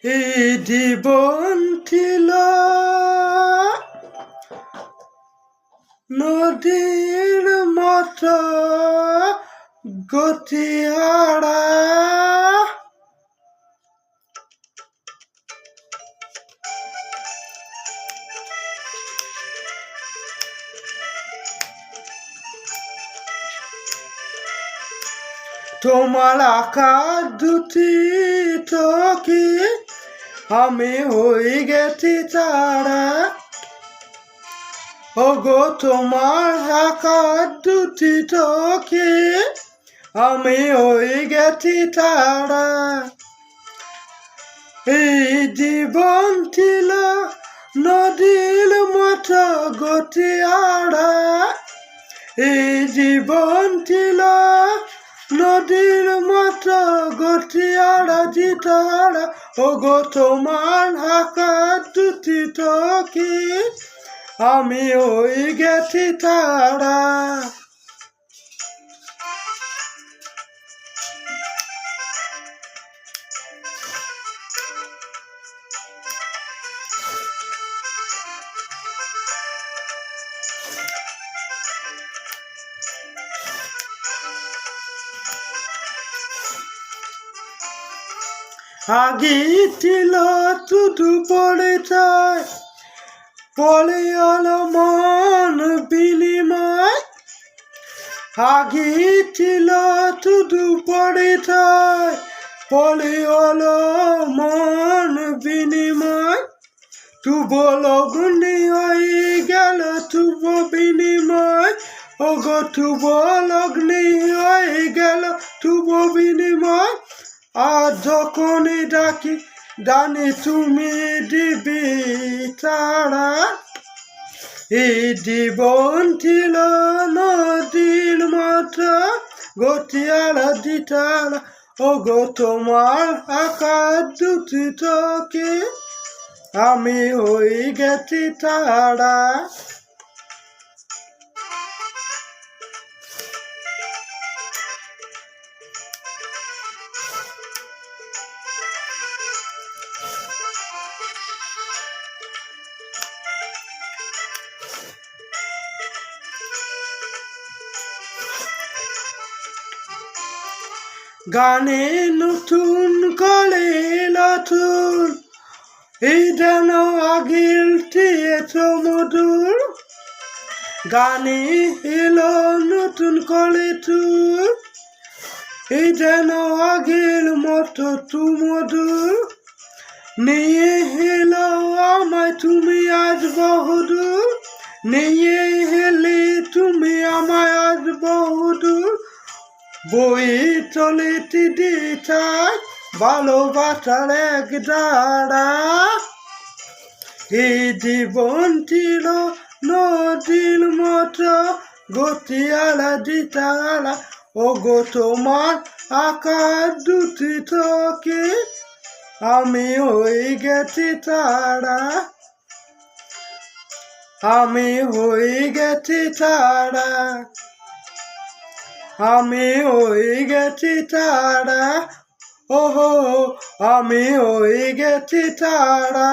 এই জীবন ছিল নদীর মতো গতি হারা, তোমার আকার দুটি চোখে আমি হয়ে গেছি তারা। ওগো তোমার আকার দুটি চোখে আমি হয়ে গেছি তারা। এই জীবন ছিল নদীর মতো গতি হারা, এই জীবন ছিল নদীর মতো গতি হারা জিতারা। ওগো তোমার আকার দুটি চোখে আমি ওই গেছি তারা। আগে ছিল শুধু পরিচয়, পরে হলো মন বিনিময়। আগে ছিল শুধু পরিচয়, পরে হলো মন বিনিময়। শুভ লগ্নি হয়ে গেল শুভ বিনিময়, ওগো শুভ লগ্নি হয়ে গেল শুভ বিনিময়। আর যখনই ডাকি জানি তুমি দিবি তারা। এই জীবন ছিল নদীর মতো গতি হারা দিতারা। ওগো তোমার আকার দুটি চোখে আমি হয়ে গেছি তারা। গানে নতুন করে নতুন এই যেন আগের চেয়ে মধুর। গানে এলো নতুন করে তুর, এই যেন আগের মতো তু মধুর। নিয়ে এলো আমায় তুমি আজ বহুদূর, নিয়ে এলে তুমি আমায় আজ বহুদূর। বই চলে দিতাই ভালোবাসার এক ধারা। এই জীবন ছিল নদীর মতো গতি হারা দিতারা। ওগো তোমার আকার দুটি চোখে আমি হয়ে গেছি তারা, আমি হয়ে গেছি তারা, আমি হয়ে গেছি তারা। ওহো আমি হয়ে গেছি তারা।